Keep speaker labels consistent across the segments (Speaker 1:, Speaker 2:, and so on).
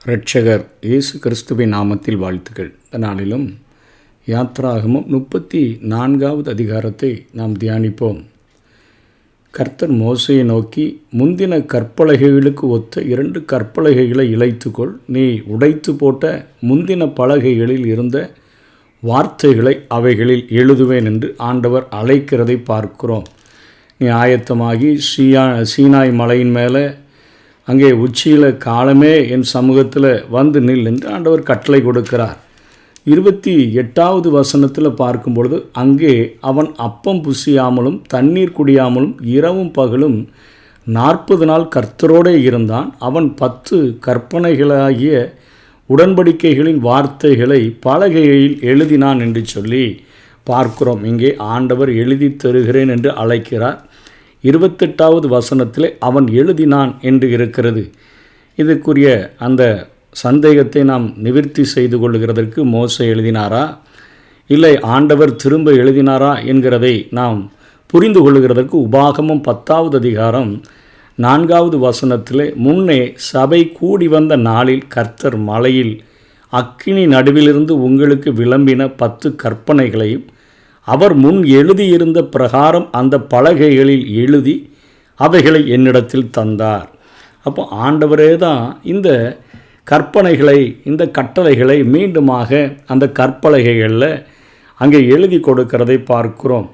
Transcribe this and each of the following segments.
Speaker 1: இரட்சகர் இயேசு கிறிஸ்துவின் நாமத்தில் வாழ்த்துக்கள். இந்த நாளிலும் யாத்ராகமம் 34வது அதிகாரத்தை நாம் தியானிப்போம். கர்த்தர் மோசையை நோக்கி, முந்தின கற்பலகைகளுக்கு ஒத்த 2 கற்பலகைகளை இழைத்துக்கொள். நீ உடைத்து போட்ட முந்தின பலகைகளில் இருந்த வார்த்தைகளை அவைகளில் எழுதுவேன் என்று ஆண்டவர் அழைக்கிறதை பார்க்கிறோம். நீ ஆயத்தமாகி சீனாய் மலையின் மேலே அங்கே உச்சியில் காலமே என் சமூகத்தில் வந்து நில் என்று ஆண்டவர் கட்டளை கொடுக்கிறார். 28வது வசனத்தில் பார்க்கும் பொழுது, அங்கே அவன் அப்பம் புசியாமலும் தண்ணீர் குடியாமலும் இரவும் பகலும் 40 நாள் கர்த்தரோடே இருந்தான். அவன் 10 கற்பனைகளாகிய உடன்படிக்கைகளின் வார்த்தைகளை பலகையில் எழுதினான் என்று சொல்லி பார்க்கிறோம். இங்கே ஆண்டவர் எழுதி தருகிறேன் என்று அழைக்கிறார். 28வது வசனத்தில் அவன் எழுதினான் என்று இருக்கிறது. இதற்குரிய அந்த சந்தேகத்தை நாம் நிவர்த்தி செய்து கொள்கிறதற்கு மோசே எழுதினாரா, இல்லை ஆண்டவர் திரும்ப எழுதினாரா என்கிறதை நாம் புரிந்து கொள்கிறதற்கு உபாகமம் 10வது அதிகாரம் 4வது வசனத்தில், முன்னே சபை கூடி வந்த நாளில் கர்த்தர் மலையில் அக்கினி நடுவிலிருந்து உங்களுக்கு விளம்பின 10 கற்பனைகளையும் அவர் முன் எழுதியிருந்த பிரகாரம் அந்த பலகைகளில் எழுதி அவைகளை என்னிடத்தில் தந்தார். அப்போ ஆண்டவரே தான் இந்த கற்பனைகளை, இந்த கட்டளைகளை மீண்டுமாக அந்த கற்பலகைகளில் அங்கே எழுதி கொடுக்கிறதை பார்க்கிறோம்.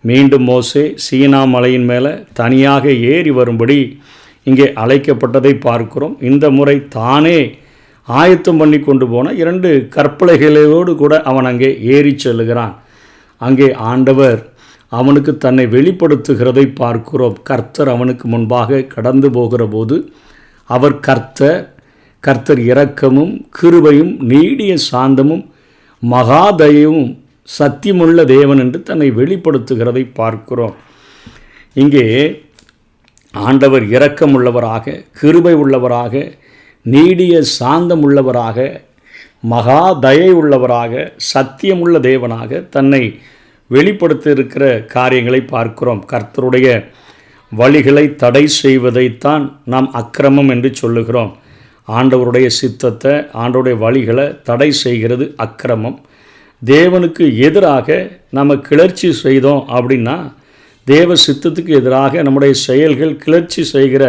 Speaker 1: மீண்டும் மோசே சீனா மலையின் மேலே தனியாக ஏறி வரும்படி இங்கே அழைக்கப்பட்டதை பார்க்கிறோம். இந்த முறை தானே ஆயத்தம் பண்ணி கொண்டு போன 2 கற்பலகைகளோடு கூட அவன் அங்கே ஏறி செல்லுகிறான். அங்கே ஆண்டவர் அவனுக்கு தன்னை வெளிப்படுத்துகிறதை பார்க்கிறோம். கர்த்தர் அவனுக்கு முன்பாக கடந்து போகிற போது அவர் கர்த்தர் இரக்கமும் கிருபையும் நீடிய சாந்தமும் மகாதயவும் சத்தியமுள்ள தேவன் என்று தன்னை வெளிப்படுத்துகிறதை பார்க்கிறோம். இங்கே ஆண்டவர் இரக்கம் உள்ளவராக, கிருபை உள்ளவராக, நீடிய சாந்தம் உள்ளவராக, மகா தயை உள்ளவராக, சத்தியமுள்ள தேவனாக தன்னை வெளிப்படுத்த இருக்கிற காரியங்களை பார்க்கிறோம். கர்த்தருடைய வழிகளை தடை செய்வதைத்தான் நாம் அக்கிரமம் என்று சொல்லுகிறோம். ஆண்டவருடைய சித்தத்தை, ஆண்டவருடைய வழிகளை தடை செய்கிறது அக்கிரமம். தேவனுக்கு எதிராக நம்ம கிளர்ச்சி செய்தோம் அப்படின்னா, தேவ சித்தத்துக்கு எதிராக நம்முடைய செயல்கள் கிளர்ச்சி செய்கிற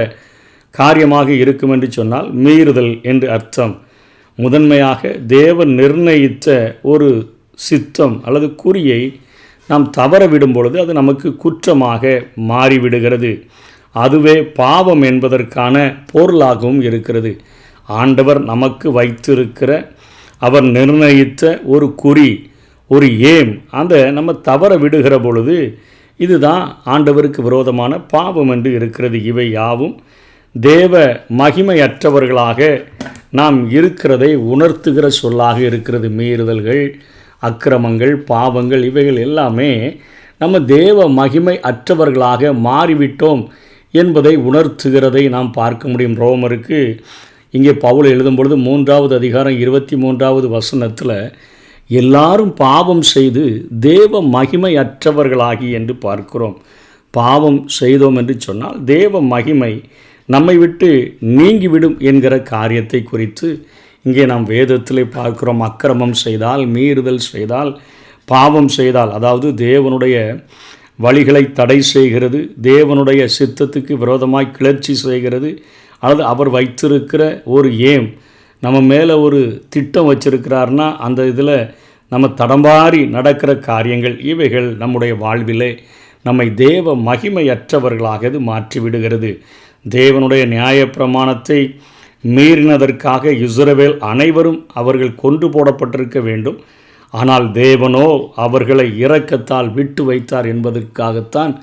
Speaker 1: காரியமாக இருக்கும் என்று சொன்னால் மீறுதல் என்று அர்த்தம். முதன்மையாக தேவன் நிர்ணயித்த ஒரு சித்தம் அல்லது குறியை நாம் தவற விடும் பொழுது அது நமக்கு குற்றமாக மாறிவிடுகிறது. அதுவே பாவம் என்பதற்கான பொருளாகவும் இருக்கிறது. ஆண்டவர் நமக்கு வைத்திருக்கிற, அவர் நிர்ணயித்த ஒரு குறி, ஒரு ஏம், அதை நம்ம தவற விடுகிற பொழுது இதுதான் ஆண்டவருக்கு விரோதமான பாவம் என்று இருக்கிறது. இவை யாவும் தேவ மகிமையற்றவர்களாக நாம் இருக்கிறதை உணர்த்துகிற சொல்லாக இருக்கிறது. மீறுதல்கள், அக்கிரமங்கள், பாவங்கள், இவைகள் எல்லாமே நம்ம தேவ மகிமை அற்றவர்களாக மாறிவிட்டோம் என்பதை உணர்த்துகிறதை நாம் பார்க்க முடியும். ரோமருக்கு இங்கே பவுல் எழுதும் பொழுது 3வது அதிகாரம் 23வது வசனத்தில், எல்லாரும் பாவம் செய்து தேவ மகிமை அற்றவர்களாகி என்று பார்க்கிறோம். பாவம் செய்தோம் என்று சொன்னால் தேவ மகிமை நம்மை விட்டு நீங்கிவிடும் என்கிற காரியத்தை குறித்து இங்கே நாம் வேதத்தில் பார்க்கிறோம். அக்கிரமம் செய்தால், மீறுதல் செய்தால், பாவம் செய்தால், அதாவது தேவனுடைய வழிகளை தடை செய்கிறது, தேவனுடைய சித்தத்துக்கு விரோதமாய் கிளர்ச்சி செய்கிறது, அல்லது அவர் வைத்திருக்கிற ஒரு ஏம், நம்ம மேலே ஒரு திட்டம் வச்சிருக்கிறார்னா அந்த இதில் நம்ம தடம்பாரி நடக்கிற காரியங்கள், இவைகள் நம்முடைய வாழ்விலே நம்மை தேவ மகிமையற்றவர்களாக இது மாற்றிவிடுகிறது. தேவனுடைய நியாயப்பிரமாணத்தை மீறினதற்காக இஸ்ரவேல் அனைவரும் அவர்கள் கொன்று போடப்பட்டிருக்க வேண்டும். ஆனால் தேவனோ அவர்களை இரக்கத்தால் விட்டு வைத்தார் என்பதற்காகத்தான்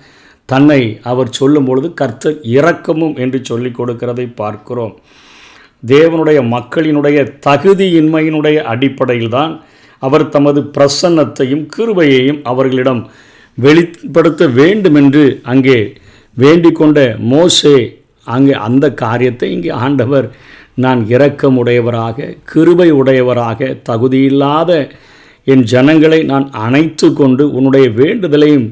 Speaker 1: தன்னை அவர் சொல்லும் பொழுது கர்த்தர் இரக்கமும் என்று சொல்லிக் கொடுக்கிறதை பார்க்கிறோம். தேவனுடைய மக்களினுடைய தகுதியின்மையினுடைய அடிப்படையில்தான் அவர் தமது பிரசன்னத்தையும் கிருபையையும் அவர்களிடம் வெளிப்படுத்த வேண்டும் என்று அங்கே வேண்டிக் கொண்ட மோசே அங்கே அந்த காரியத்தை இங்கே ஆண்டவர், நான் இரக்கமுடையவராக, கிருபை உடையவராக, தகுதியில்லாத என் ஜனங்களை நான் அணைத்து கொண்டு உன்னுடைய வேண்டுதலையும்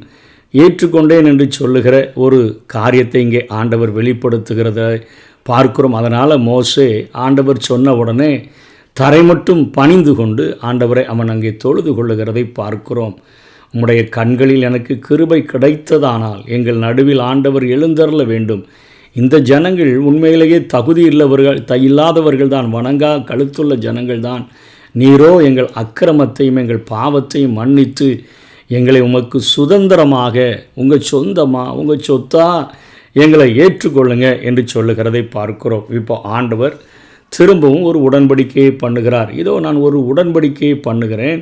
Speaker 1: ஏற்றுக்கொண்டேன் என்று சொல்லுகிற ஒரு காரியத்தை இங்கே ஆண்டவர் வெளிப்படுத்துகிறத பார்க்கிறோம். அதனால் மோசே ஆண்டவர் சொன்ன உடனே தரை மட்டும் பணிந்து கொண்டு ஆண்டவரை அவன் அங்கே தொழுது கொள்ளுகிறதை பார்க்கிறோம். உம்முடைய கண்களில் எனக்கு கிருபை கிடைத்ததானால் எங்கள் நடுவில் ஆண்டவர் எழுந்தருள வேண்டும். இந்த ஜனங்கள் உண்மையிலேயே தகுதி இல்லாதவர்கள் தான், வணங்கா கழுத்துள்ள ஜனங்கள் தான். நீரோ எங்கள் அக்கிரமத்தையும் எங்கள் பாவத்தையும் மன்னித்து எங்களை உமக்கு சுதந்திரமாக, உங்கள் சொத்தா எங்களை ஏற்றுக்கொள்ளுங்க என்று சொல்லுகிறதை பார்க்கிறோம். இப்போ ஆண்டவர் திரும்பவும் ஒரு உடன்படிக்கையை பண்ணுகிறார். இதோ நான் ஒரு உடன்படிக்கையை பண்ணுகிறேன்.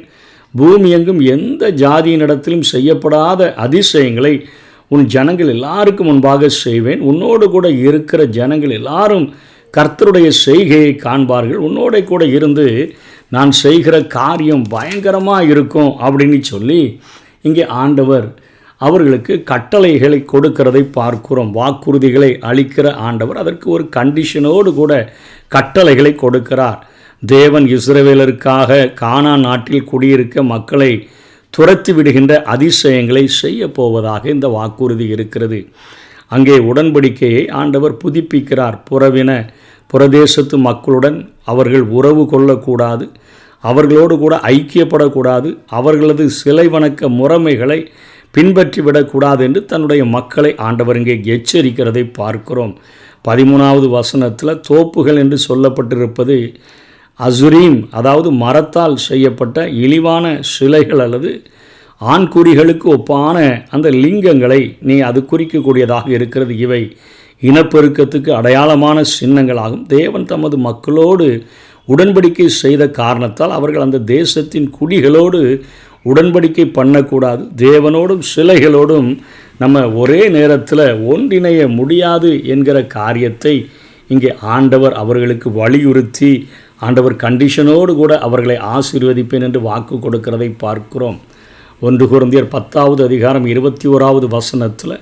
Speaker 1: பூமி எங்கும் எந்த ஜாதியினிடத்திலும் செய்யப்படாத அதிசயங்களை உன் ஜனங்கள் எல்லாருக்கும் முன்பாக செய்வேன். உன்னோடு கூட இருக்கிற ஜனங்கள் எல்லாரும் கர்த்தருடைய செய்கையை காண்பார்கள். உன்னோட கூட இருந்து நான் செய்கிற காரியம் பயங்கரமாக இருக்கும் அப்படின்னு சொல்லி இங்கே ஆண்டவர் அவர்களுக்கு கட்டளைகளை கொடுக்கிறதை பார்க்கிறோம். வாக்குறுதிகளை அளிக்கிற ஆண்டவர் அதற்கு ஒரு கண்டிஷனோடு கூட கட்டளைகளை கொடுக்கிறார். தேவன் இஸ்ரவேலருக்காக கானான் நாட்டில் குடியிருக்க மக்களை துரத்தி விடுகின்ற அதிசயங்களை செய்ய போவதாக இந்த வாக்குறுதி இருக்கிறது. அங்கே உடன்படிக்கையை ஆண்டவர் புதுப்பிக்கிறார். புறதேசத்து மக்களுடன் அவர்கள் உறவு கொள்ளக்கூடாது, அவர்களோடு கூட ஐக்கியப்படக்கூடாது, அவர்களது சிலை வணக்க முறைமைகளை பின்பற்றிவிடக்கூடாது என்று தன்னுடைய மக்களை ஆண்டவர் இங்கே எச்சரிக்கிறதை பார்க்கிறோம். 13வது வசனத்தில் தோப்புகள் என்று சொல்லப்பட்டிருப்பது அசுரீம், அதாவது மரத்தால் செய்யப்பட்ட இழிவான சிலைகள் அல்லது ஆண்குறிகளுக்கு ஒப்பான அந்த லிங்கங்களை அது குறிக்கக்கூடியதாக இருக்கிறது. இவை இனப்பெருக்கத்துக்கு அடையாளமான சின்னங்களாகும். தேவன் தமது மக்களோடு உடன்படிக்கை செய்த காரணத்தால் அவர்கள் அந்த தேசத்தின் குடிகளோடு உடன்படிக்கை பண்ணக்கூடாது. தேவனோடும் சிலைகளோடும் நம்ம ஒரே நேரத்தில் ஒன்றிணைய முடியாது என்கிற காரியத்தை இங்கே ஆண்டவர் அவர்களுக்கு வலியுறுத்தி ஆண்டவர் கண்டிஷனோடு கூட அவர்களை ஆசீர்வதிப்பேன் என்று வாக்கு கொடுக்கிறதை பார்க்கிறோம். 1 கொரிந்தியர் 10வது அதிகாரம் 21வது வசனத்தில்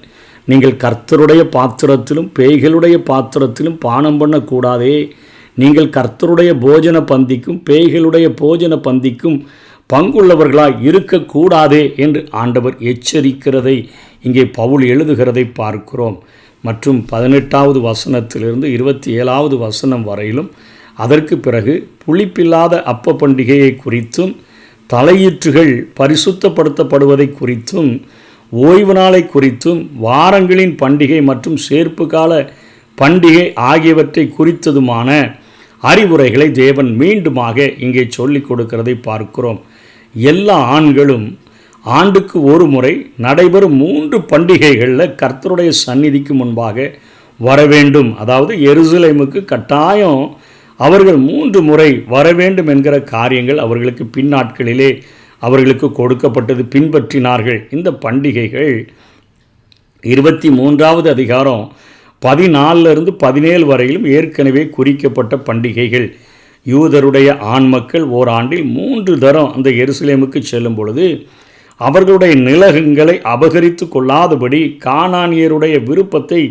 Speaker 1: நீங்கள் கர்த்தருடைய பாத்திரத்திலும் பேய்களுடைய பாத்திரத்திலும் பானம் பண்ணக்கூடாதே, நீங்கள் கர்த்தருடைய போஜன பந்திக்கும் பேய்களுடைய போஜன பந்திக்கும் பங்குள்ளவர்களாய் இருக்கக்கூடாதே என்று ஆண்டவர் எச்சரிக்கிறதை இங்கே பவுல் எழுதுகிறதை பார்க்கிறோம். மற்றும் 18வது வசனத்திலிருந்து 27வது வசனம் வரையிலும் அதற்கு பிறகு புளிப்பில்லாத அப்ப பண்டிகையை குறித்தும் தலையீற்றுகள் பரிசுத்தப்படுத்தப்படுவதை குறித்தும் ஓய்வு நாளை குறித்தும் வாரங்களின் பண்டிகை மற்றும் சேர்ப்பு கால பண்டிகை ஆகியவற்றை குறித்ததுமான அறிவுரைகளை தேவன் மீண்டுமாக இங்கே சொல்லிக் கொடுக்கிறதை பார்க்கிறோம். எல்லா ஆண்களும் ஆண்டுக்கு ஒரு முறை நடைபெறும் 3 பண்டிகைகளில் கர்த்தருடைய சந்நிதிக்கு முன்பாக வர வேண்டும். அதாவது எருசலேமுக்கு கட்டாயம் அவர்கள் 3 முறை வர வேண்டும் என்கிற காரியங்கள் அவர்களுக்கு பின்னாட்களிலே அவர்களுக்கு கொடுக்கப்பட்டது, பின்பற்றினார்கள். இந்த பண்டிகைகள் 23வது அதிகாரம் 14 17 வரையிலும் ஏற்கனவே குறிக்கப்பட்ட பண்டிகைகள். யூதருடைய ஆண் மக்கள் ஓராண்டில் 3 தரம் அந்த எருசலேமுக்கு செல்லும் பொழுது அவர்களுடைய நிலங்களை அபகரித்து கொள்ளாதபடி கானானியருடைய விருப்பத்தை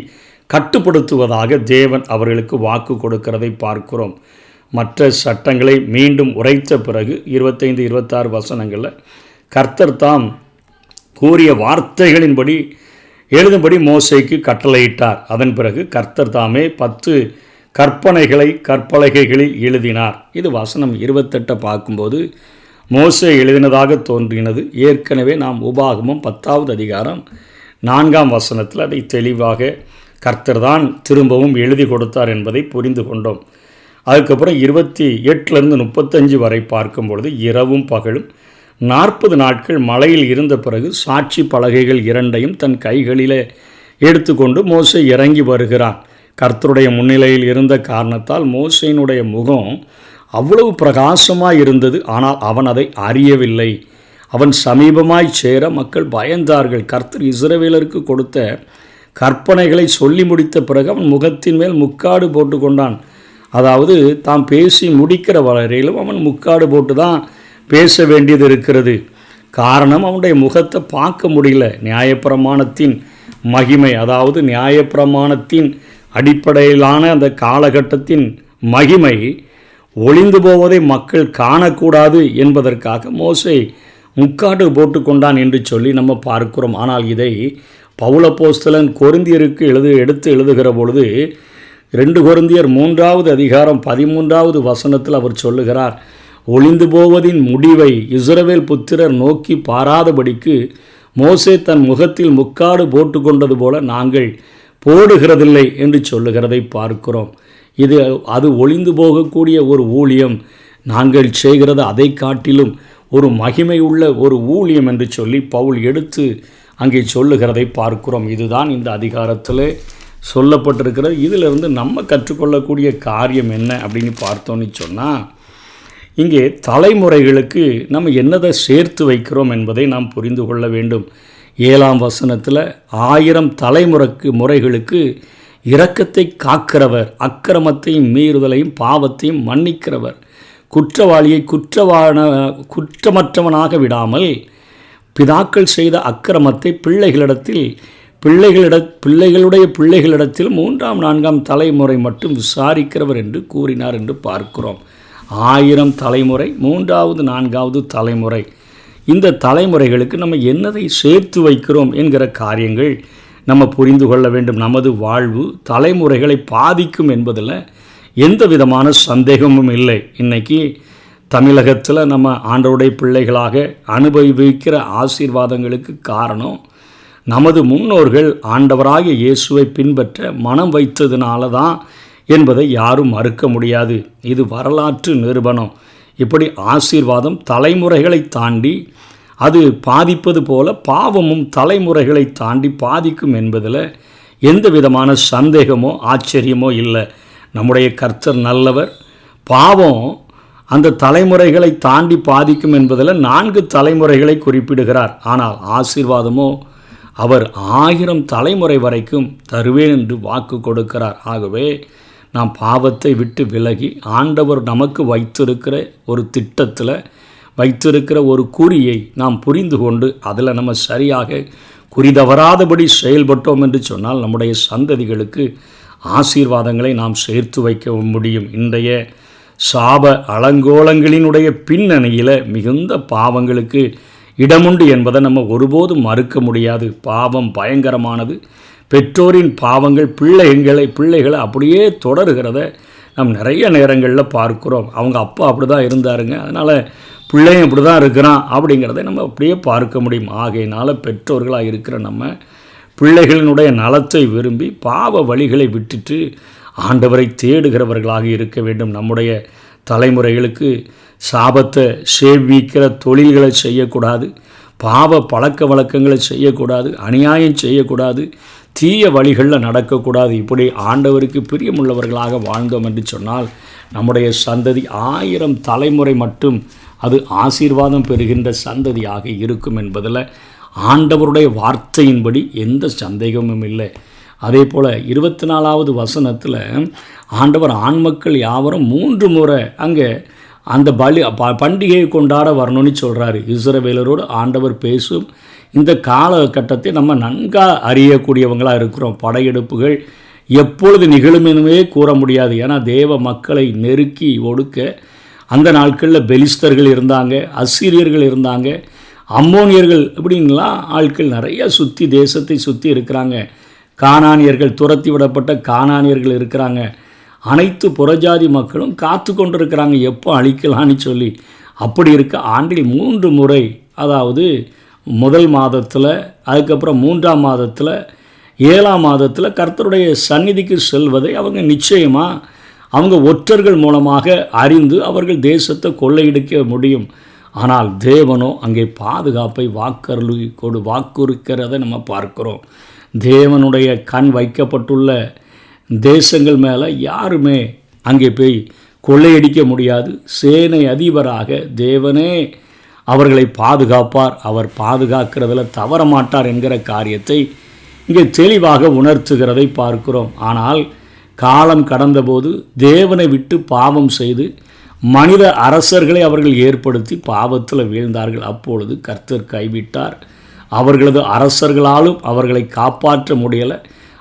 Speaker 1: கட்டுப்படுத்துவதாக தேவன் அவர்களுக்கு வாக்கு கொடுக்கிறதை பார்க்கிறோம். மற்ற சட்டங்களை மீண்டும் உரைத்த பிறகு 25-26 வசனங்களில் கர்த்தர் தாம் கூறிய வார்த்தைகளின்படி எழுதும்படி மோசேக்கு கட்டளையிட்டார். அதன் பிறகு கர்த்தர் தாமே 10 கற்பலகைகளில் எழுதினார். இது வசனம் 28 பார்க்கும்போது மோசே எழுதினதாக தோன்றினது. ஏற்கனவே நாம் உபாகமம் 10வது அதிகாரம் 4ஆம் வசனத்தில் அதை தெளிவாக கர்த்தர் தான் திரும்பவும் எழுதி கொடுத்தார் என்பதை புரிந்து கொண்டோம். அதுக்கப்புறம் 28லிருந்து 35 வரை பார்க்கும் பொழுது இரவும் பகலும் 40 நாட்கள் மலையில் இருந்த பிறகு சாட்சி பலகைகள் 2ஐயும் தன் கைகளிலே எடுத்துக்கொண்டு மோசே இறங்கி வருகிறான். கர்த்தருடைய முன்னிலையில் இருந்த காரணத்தால் மோசேயினுடைய முகம் அவ்வளவு பிரகாசமாய் இருந்தது. ஆனால் அவன் அதை அறியவில்லை. அவன் சமீபமாய் சேர மக்கள் பயந்தார்கள். கர்த்தர் இஸ்ரவேலருக்கு கொடுத்த கற்பனைகளை சொல்லி முடித்த பிறகு அவன் முகத்தின் மேல் முக்காடு போட்டு கொண்டான். அதாவது தாம் பேசி முடிக்கிற வரையிலும் அவன் முக்காடு போட்டு தான் பேச வேண்டியது இருக்கிறது. காரணம், அவனுடைய முகத்தை பார்க்க முடியல. நியாயப்பிரமாணத்தின் மகிமை, அதாவது நியாயப்பிரமாணத்தின் அடிப்படையிலான அந்த காலகட்டத்தின் மகிமை ஒளிந்து போவதை மக்கள் காணக்கூடாது என்பதற்காக மோசே முக்காடு போட்டு கொண்டான் என்று சொல்லி நம்ம பார்க்கிறோம். ஆனால் இதை பவுல் அப்போஸ்தலன் கொரிந்தியருக்கு எடுத்து எழுதுகிற பொழுது 2 கொரிந்தியர் 3வது அதிகாரம் 13வது வசனத்தில் அவர் சொல்லுகிறார், ஒளிந்து போவதின் முடிவை இஸ்ரவேல் புத்திரர் நோக்கி பாராதபடிக்கு மோசே தன் முகத்தில் முக்காடு போட்டு கொண்டது போல நாங்கள் போடுகிறதில்லை என்று சொல்லுகிறதை பார்க்கிறோம். அது ஒளிந்து போகக்கூடிய ஒரு ஊழியம். நாங்கள் செய்கிறது அதை காட்டிலும் ஒரு மகிமை உள்ள ஒரு ஊழியம் என்று சொல்லி பவுல் எடுத்து அங்கே சொல்லுகிறதை பார்க்கிறோம். இதுதான் இந்த அதிகாரத்தில் சொல்லப்பட்டிருக்கிறது. இதிலிருந்து நம்ம கற்றுக்கொள்ளக்கூடிய காரியம் என்ன அப்படின்னு பார்த்தோன்னு சொன்னால், இங்கே தலைமுறைகளுக்கு நம்ம என்னதை சேர்த்து வைக்கிறோம் என்பதை நாம் புரிந்து கொள்ள வேண்டும். 7ஆம் வசனத்தில் 1000 முறைகளுக்கு இரக்கத்தை காக்கிறவர், அக்கிரமத்தையும் மீறுதலையும் பாவத்தையும் மன்னிக்கிறவர், குற்றவாளியை குற்றமற்றவனாக விடாமல் பிதாக்கள் செய்த அக்கிரமத்தை பிள்ளைகளுடைய பிள்ளைகளிடத்தில் 3ஆம் 4ஆம் தலைமுறை மட்டும் விசாரிக்கிறவர் என்று கூறினார் என்று பார்க்கிறோம். 1000 தலைமுறை, 3வது 4வது தலைமுறை, இந்த தலைமுறைகளுக்கு நம்ம என்னதை சேர்த்து வைக்கிறோம் என்கிற காரியங்கள் நம்ம புரிந்து கொள்ள வேண்டும். நமது வாழ்வு தலைமுறைகளை பாதிக்கும் என்பதில் எந்த விதமான சந்தேகமும் இல்லை. இன்றைக்கி தமிழகத்தில் நம்ம ஆண்டவருடைய பிள்ளைகளாக அனுபவிக்கிற ஆசீர்வாதங்களுக்கு காரணம் நமது முன்னோர்கள் ஆண்டவராகிய இயேசுவை பின்பற்ற மனம் வைத்ததுனால தான் என்பதை யாரும் மறுக்க முடியாது. இது வரலாற்று நிரூபணம். இப்படி ஆசீர்வாதம் தலைமுறைகளை தாண்டி அது பாதிப்பது போல பாவமும் தலைமுறைகளை தாண்டி பாதிக்கும் என்பதில் எந்த விதமான சந்தேகமோ ஆச்சரியமோ இல்லை. நம்முடைய கர்த்தர் நல்லவர். பாவம் அந்த தலைமுறைகளை தாண்டி பாதிக்கும் என்பதில் 4 தலைமுறைகளை குறிப்பிடுகிறார். ஆனால் ஆசீர்வாதமோ அவர் 1000 தலைமுறை வரைக்கும் தருவேன் என்று வாக்கு கொடுக்கிறார். ஆகவே நாம் பாவத்தை விட்டு விலகி ஆண்டவர் நமக்கு வைத்திருக்கிற ஒரு திட்டத்தில் வைத்திருக்கிற ஒரு குறியை நாம் புரிந்து கொண்டு அதில் நம்ம சரியாக குறிதவராதபடி செயல்பட்டோம் என்று சொன்னால் நம்முடைய சந்ததிகளுக்கு ஆசீர்வாதங்களை நாம் சேர்த்து வைக்க முடியும். இன்றைய சாப அலங்கோலங்களினுடைய பின்னணியில் மிகுந்த பாவங்களுக்கு இடமுண்டு என்பதை நம்ம ஒருபோதும் மறுக்க முடியாது. பாவம் பயங்கரமானது. பெற்றோரின் பாவங்கள் பிள்ளைகளை அப்படியே தொடருகிறத நம்ம நிறைய நேரங்களில் பார்க்குறோம். அவங்க அப்பா அப்படி தான் இருந்தாருங்க, அதனால் பிள்ளையும் அப்படி தான் இருக்கிறான் அப்படிங்கிறத நம்ம அப்படியே பார்க்க முடியும். ஆகையினால் பெற்றோர்களாக இருக்கிற நம்ம பிள்ளைகளினுடைய நலத்தை விரும்பி பாவ வழிகளை விட்டுட்டு ஆண்டவரை தேடுகிறவர்களாக இருக்க வேண்டும். நம்முடைய தலைமுறைகளுக்கு சாபத்தை சேவிக்கிற தொழில்களை செய்யக்கூடாது, பாவ பழக்க வழக்கங்களை செய்யக்கூடாது, அநியாயம் செய்யக்கூடாது, தீய வழிகளில் நடக்கக்கூடாது. இப்படி ஆண்டவருக்கு பிரியமுள்ளவர்களாக வாழ்ந்தோம் என்று சொன்னால் நம்முடைய சந்ததி 1000 தலைமுறை மட்டும் அது ஆசீர்வாதம் பெறுகின்ற சந்ததியாக இருக்கும் என்பதில் ஆண்டவருடைய வார்த்தையின்படி எந்த சந்தேகமும் இல்லை. அதே போல் 24வது வசனத்தில் ஆண்டவர் ஆண்மக்கள் யாவரும் 3 முறை அங்கே அந்த பண்டிகையை கொண்டாட வரணும்னு சொல்கிறாரு. இஸ்ரவேலரோடு ஆண்டவர் பேசும் இந்த காலகட்டத்தை நம்ம நன்காக அறியக்கூடியவங்களாக இருக்கிறோம். படையெடுப்புகள் எப்பொழுது நிகழுமெனுமே கூற முடியாது. ஏன்னா தேவ மக்களை நெருக்கி ஒடுக்க அந்த நாட்களில் பெலிஸ்தர்கள் இருந்தாங்க, அசீரியர்கள் இருந்தாங்க, அம்மோனியர்கள் இப்படின்லாம் ஆட்கள் நிறைய தேசத்தை சுற்றி இருக்கிறாங்க. கானானியர்கள், துரத்தி விடப்பட்ட கானானியர்கள் இருக்கிறாங்க. அனைத்து புறஜாதி மக்களும் காத்து கொண்டிருக்கிறாங்க எப்போ அழிக்கலான்னு சொல்லி. அப்படி இருக்க ஆண்டில் 3 முறை, அதாவது முதல் மாதத்தில், அதுக்கப்புறம் 3ஆம் மாதத்தில், 7ஆம் மாதத்தில் கர்த்தருடைய சந்நிதிக்கு செல்வதை அவங்க நிச்சயமாக அவங்க ஒற்றர்கள் மூலமாக அறிந்து அவர்கள் தேசத்தை கொள்ளையடிக்க முடியும். ஆனால் தேவனோ அங்கே பாதுகாப்பை வாக்குறுக்கிறத நம்ம பார்க்கிறோம். தேவனுடைய கண் வைக்கப்பட்டுள்ள தேசங்கள் மேலே யாருமே அங்கே போய் கொள்ளையடிக்க முடியாது. சேனை அதிபராக தேவனே அவர்களை பாதுகாப்பார். அவர் பாதுகாக்கிறதில் தவறமாட்டார் என்கிற காரியத்தை இங்கே தெளிவாக உணர்த்துகிறதை பார்க்கிறோம். ஆனால் காலம் கடந்தபோது தேவனை விட்டு பாவம் செய்து மனித அரசர்களை அவர்கள் ஏற்படுத்தி பாவத்தில் வீழ்ந்தார்கள். அப்பொழுது கர்த்தர் கைவிட்டார். அவர்களது அரசர்களாலும் அவர்களை காப்பாற்ற முடியலை.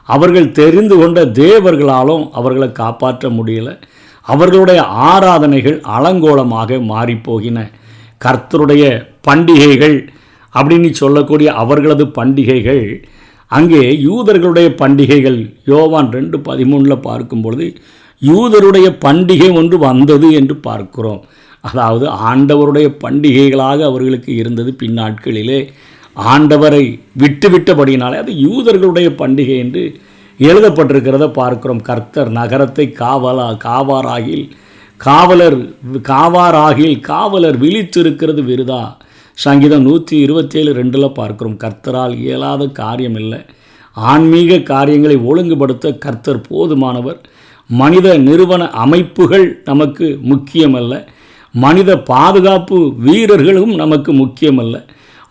Speaker 1: அவர்கள் தெரிந்து கொண்ட தேவர்களாலும் அவர்களை காப்பாற்ற முடியலை. அவர்களுடைய ஆராதனைகள் அலங்கோலமாக மாறிப்போகின. கர்த்தருடைய பண்டிகைகள் அப்படின்னு சொல்லக்கூடிய அவர்களது பண்டிகைகள் அங்கே யூதர்களுடைய பண்டிகைகள் யோவான் 2:13 பார்க்கும்பொழுது யூதருடைய பண்டிகை ஒன்று வந்தது என்று பார்க்கிறோம். அதாவது ஆண்டவருடைய பண்டிகைகளாக அவர்களுக்கு இருந்தது. பின்னாட்களிலே ஆண்டவரை விட்டுவிட்டபடியினாலே அது யூதர்களுடைய பண்டிகை என்று எழுதப்பட்டிருக்கிறத பார்க்கிறோம். கர்த்தர் நகரத்தை காவாராகில் காவலர் விழித்திருக்கிறது விருதா. சங்கீதம் 127:2 பார்க்கிறோம். கர்த்தரால் இயலாத காரியம் இல்லை. ஆன்மீக காரியங்களை ஒழுங்குபடுத்த கர்த்தர் போதுமானவர். மனித நிறுவன அமைப்புகள் நமக்கு முக்கியமல்ல. மனித பாதுகாப்பு வீரர்களும் நமக்கு முக்கியமல்ல.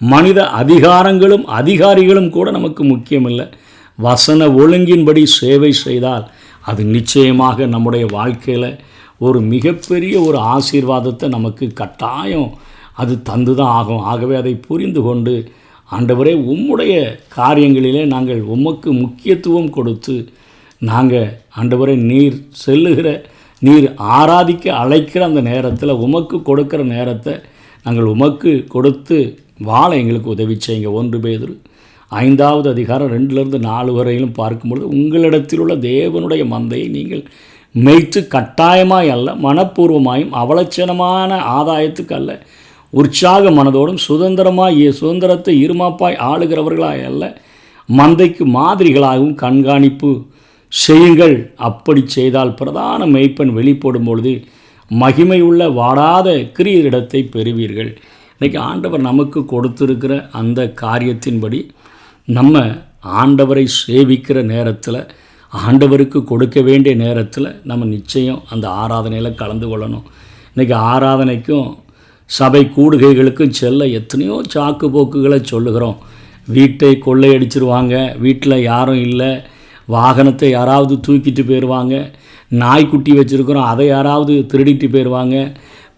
Speaker 1: மனித அதிகாரிகளும் கூட நமக்கு முக்கியமில்லை. வசன ஒழுங்கின்படி சேவை செய்தால் அது நிச்சயமாக நம்முடைய வாழ்க்கையில் ஒரு மிகப்பெரிய ஒரு ஆசீர்வாதத்தை நமக்கு கட்டாயம் அது தந்து தான் ஆகும். ஆகவே அதை புரிந்து கொண்டு ஆண்டவரே உம்முடைய காரியங்களிலே நாங்கள் உமக்கு முக்கியத்துவம் கொடுத்து நாங்கள் ஆண்டவரே நீர் ஆராதிக்க அழைக்கிற அந்த நேரத்தில் உமக்கு கொடுக்கிற நேரத்தை நாங்கள் உமக்கு கொடுத்து வாழ எங்களுக்கு உதவி செய்யுங்க. 1 பேதுரு 5வது அதிகாரம் 2-4 வரையிலும் பார்க்கும்பொழுது உங்களிடத்தில் உள்ள தேவனுடைய மந்தையை நீங்கள் மேய்த்து கட்டாயமாய் அல்ல மனப்பூர்வமாயும் அவலட்சணமான ஆதாயத்துக்கு அல்ல உற்சாக மனதோடும் சுதந்திரத்தை இருமாப்பாய் ஆளுகிறவர்களாய் அல்ல மந்தைக்கு மாதிரிகளாகவும் கண்காணிப்பு செய்யுங்கள். அப்படி செய்தால் பிரதான மேய்ப்பன் வெளிப்படும் பொழுது மகிமையுள்ள வாடாத கிரீடத்தை பெறுவீர்கள். இன்றைக்கி ஆண்டவர் நமக்கு கொடுத்திருக்கிற அந்த காரியத்தின்படி நம்ம ஆண்டவரை சேவிக்கிற நேரத்தில் ஆண்டவருக்கு கொடுக்க வேண்டிய நேரத்தில் நம்ம நிச்சயம் அந்த ஆராதனையில் கலந்து கொள்ளணும். இன்றைக்கி ஆராதனைக்கும் சபை கூடுகைகளுக்கும் செல்ல எத்தனையோ சாக்கு போக்குகளை சொல்லுகிறோம். வீட்டை கொள்ளையடிச்சிருவாங்க, வீட்டில் யாரும் இல்லை, வாகனத்தை யாராவது தூக்கிட்டு போயிடுவாங்க, நாய்க்குட்டி வச்சுருக்கிறோம் அதை யாராவது திருடிட்டு போயிடுவாங்க,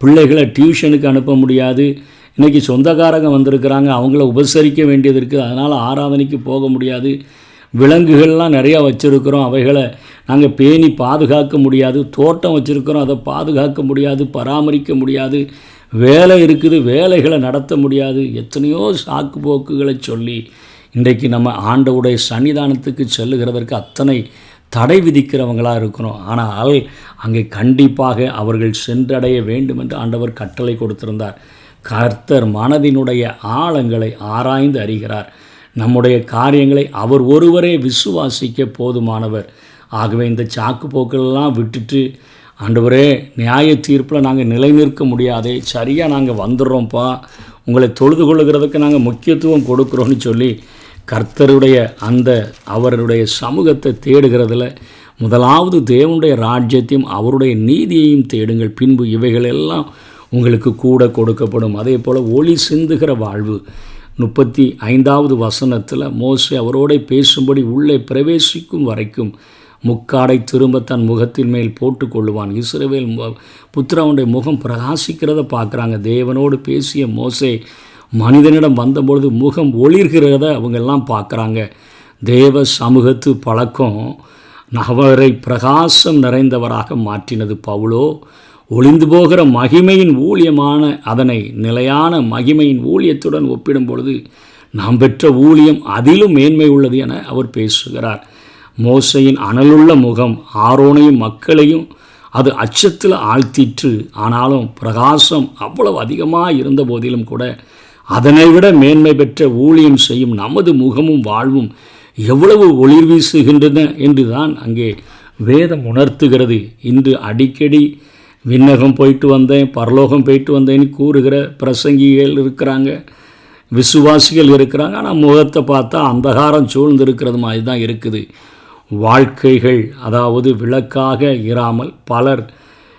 Speaker 1: பிள்ளைகளை டியூஷனுக்கு அனுப்ப முடியாது, இன்றைக்கி சொந்தக்காரங்க வந்திருக்கிறாங்க அவங்கள உபசரிக்க வேண்டியது இருக்குது அதனால் ஆராதனைக்கு போக முடியாது, விலங்குகள்லாம் நிறையா வச்சுருக்கிறோம் அவைகளை நாங்கள் பேணி பாதுகாக்க முடியாது, தோட்டம் வச்சுருக்கிறோம் அதை பாதுகாக்க முடியாது, பராமரிக்க முடியாது, வேலை இருக்குது வேலைகளை நடத்த முடியாது, எத்தனையோ சாக்கு போக்குகளை சொல்லி இன்றைக்கு நம்ம ஆண்டவருடைய சன்னிதானத்துக்கு செல்லுகிறதற்கு அத்தனை தடை விதிக்கிறவங்களாக இருக்கிறோம். ஆனால் அங்கே கண்டிப்பாக அவர்கள் சென்றடைய வேண்டும் என்று ஆண்டவர் கட்டளை கொடுத்திருந்தார். கர்த்தர் மனதினுடைய ஆழங்களை ஆராய்ந்து அறிகிறார். நம்முடைய காரியங்களை அவர் ஒருவரே விசுவாசிக்க போதுமானவர். ஆகவே இந்த சாக்கு போக்களெல்லாம் விட்டுட்டு ஆண்டவரே நியாய தீர்ப்பில் நாங்கள் நிலை நிற்க முடியாதே, சரியாக நாங்கள் வந்துடுறோம்ப்பா, உங்களை தொழுது கொள்ளுகிறதுக்கு நாங்கள் முக்கியத்துவம் கொடுக்குறோன்னு சொல்லி கர்த்தருடைய அவருடைய சமூகத்தை தேடுகிறதுல முதலாவது தேவனுடைய ராஜ்யத்தையும் அவருடைய நீதியையும் தேடுங்கள், பின்பு இவைகளெல்லாம் உங்களுக்கு கூட கொடுக்கப்படும். அதே போல் ஒளி சிந்துகிற வாழ்வு 35வது வசனத்தில் மோசே அவரோட பேசும்படி உள்ளே பிரவேசிக்கும் வரைக்கும் முக்காடை திரும்ப தன் முகத்தின் மேல் போட்டு கொள்ளுவான். இஸ்ரவேல் புத்திரனுடைய முகம் பிரகாசிக்கிறத பார்க்குறாங்க. தேவனோடு பேசிய மோசே மனிதனிடம் வந்தபொழுது முகம் ஒளிர்கிறத அவங்கெல்லாம் பார்க்குறாங்க. தேவ சமூகத்து பழக்கம் அவரை பிரகாசம் நிறைந்தவராக மாற்றினது. பவுலோ ஒளிந்து போகிற மகிமையின் ஊழியமான அதனை நிலையான மகிமையின் ஊழியத்துடன் ஒப்பிடும் பொழுது நாம் பெற்ற ஊழியம் அதிலும் மேன்மை உள்ளது என அவர் பேசுகிறார். மோசையின் அனலுள்ள முகம் ஆரோனையும் மக்களையும் அது அச்சத்தில் ஆழ்த்திற்று. ஆனாலும் பிரகாசம் அவ்வளவு அதிகமாக இருந்த போதிலும் கூட அதனை விட மேன்மை பெற்ற ஊழியம் செய்யும் நமது முகமும் வாழ்வும் எவ்வளவு ஒளிர் வீசுகின்றன என்றுதான் அங்கே வேதம் உணர்த்துகிறது. இன்று அடிக்கடி விண்ணகம் போயிட்டு வந்தேன், பரலோகம் போயிட்டு வந்தேன்னு கூறுகிற பிரசங்கிகள் இருக்கிறாங்க, விசுவாசிகள் இருக்கிறாங்க. ஆனால் முகத்தை பார்த்தா அந்தகாரம் சூழ்ந்திருக்கிறது மாதிரி தான் இருக்குது. வாழ்க்கைகள் அதாவது விளக்காக இராமல் பலர்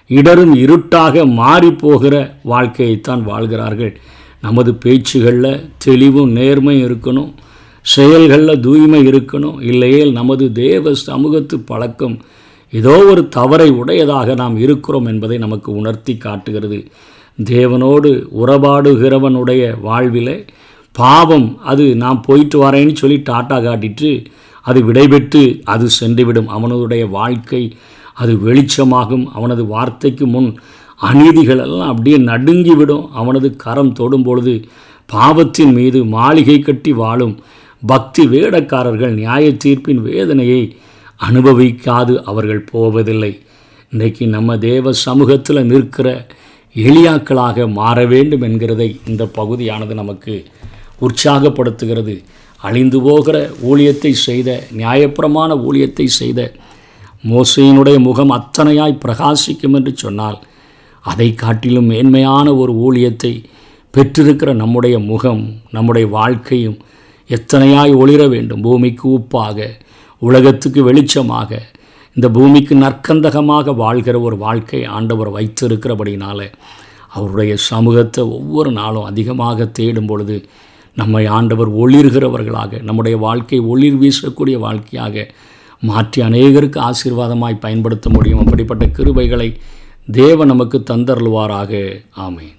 Speaker 1: இடரும் இருட்டாக மாறிப்போகிற வாழ்க்கையைத்தான் வாழ்கிறார்கள். நமது பேச்சுகளில் தெளிவும் நேர்மையும் இருக்கணும், செயல்களில் தூய்மை இருக்கணும். இல்லையேல் நமது தேவ சமூகத்து பழக்கம் ஏதோ ஒரு தவறை உடையதாக நாம் இருக்கிறோம் என்பதை நமக்கு உணர்த்தி காட்டுகிறது. தேவனோடு உறவாடுகிறவனுடைய வாழ்வில் பாவம் அது நான் போயிட்டு வரேன்னு சொல்லி டாட்டா காட்டிட்டு அது விடைபெற்று அது சென்றுவிடும். அவனுடைய வாழ்க்கை அது வெளிச்சமாகும். அவனது வார்த்தைக்கு முன் அநீதிகளெல்லாம் அப்படியே நடுங்கிவிடும். அவனது கரம் தொடும் பொழுது பாவத்தின் மீது மாளிகை கட்டி வாழும் பக்தி வேடக்காரர்கள் நியாய தீர்ப்பின் வேதனையை அனுபவிக்காது அவர்கள் போவதில்லை. இன்றைக்கு நம்ம தேவ சமூகத்தில் நிற்கிற எளியாக்களாக மாற வேண்டும் என்கிறதை இந்த பகுதியானது நமக்கு உற்சாகப்படுத்துகிறது. அழிந்து போகிற ஊழியத்தை செய்த, நியாயப்பிரமாண ஊழியத்தை செய்த மோசேயினுடைய முகம் அத்தனையாய் பிரகாசிக்கும் என்று சொன்னால், அதை காட்டிலும் மேன்மையான ஒரு ஊழியத்தை பெற்றிருக்கிற நம்முடைய முகம், நம்முடைய வாழ்க்கையும் எத்தனையாய் ஒளிர வேண்டும். பூமிக்கு உப்பாக, உலகத்துக்கு வெளிச்சமாக, இந்த பூமிக்கு நற்கந்தகமாக வாழ்கிற ஒரு வாழ்க்கை ஆண்டவர் வைத்திருக்கிறபடினால அவருடைய சமூகத்தை ஒவ்வொரு நாளும் அதிகமாக தேடும் பொழுது நம்மை ஆண்டவர் ஒளிர்கிறவர்களாக, நம்முடைய வாழ்க்கை ஒளிர் வீசக்கூடிய வாழ்க்கையாக மாற்றி அநேகருக்கு ஆசீர்வாதமாய் பயன்படுத்த முடியும். அப்படிப்பட்ட கிருபைகளை தேவன் நமக்கு தந்தருள்வாராக. ஆமென்.